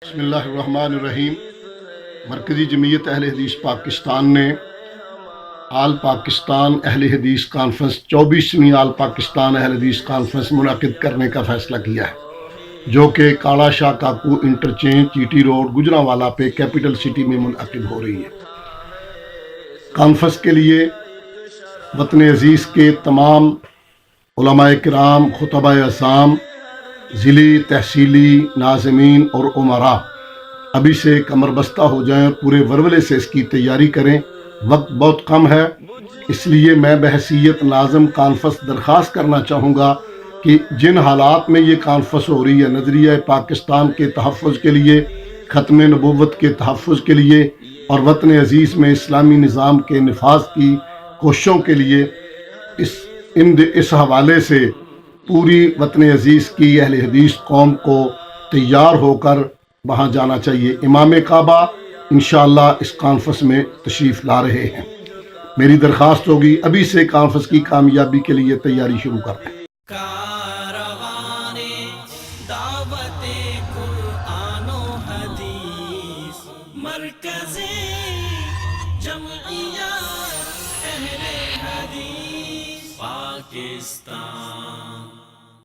بسم اللہ الرحمن الرحیم۔ مرکزی جمعیت اہل حدیث پاکستان نے آل پاکستان اہل حدیث کانفرنس 24ویں آل پاکستان اہل حدیث کانفرنس منعقد کرنے کا فیصلہ کیا ہے، جو کہ کالا شاہ کاکو انٹرچینج چیٹی روڈ گجرانوالہ پہ کیپٹل سٹی میں منعقد ہو رہی ہے۔ کانفرنس کے لیے وطن عزیز کے تمام علماء کرام، خطبہ اعظام، ضلعی تحصیلی ناظمین اور امراء ابھی سے کمر بستہ ہو جائیں اور پورے ورولے سے اس کی تیاری کریں۔ وقت بہت کم ہے، اس لیے میں بحیثیت ناظم کانفرنس درخواست کرنا چاہوں گا کہ جن حالات میں یہ کانفرنس ہو رہی ہے، نظریہ پاکستان کے تحفظ کے لیے، ختم نبوت کے تحفظ کے لیے اور وطن عزیز میں اسلامی نظام کے نفاذ کی کوششوں کے لیے، اس حوالے سے پوری وطن عزیز کی اہل حدیث قوم کو تیار ہو کر وہاں جانا چاہیے۔ امام کعبہ انشاءاللہ اس کانفرنس میں تشریف لا رہے ہیں۔ میری درخواست ہوگی ابھی سے کانفرنس کی کامیابی کے لیے تیاری شروع کر دیں۔ کاروان دعوت قرآن و حدیث، مرکزی جمعیت اہل حدیث پاکستان۔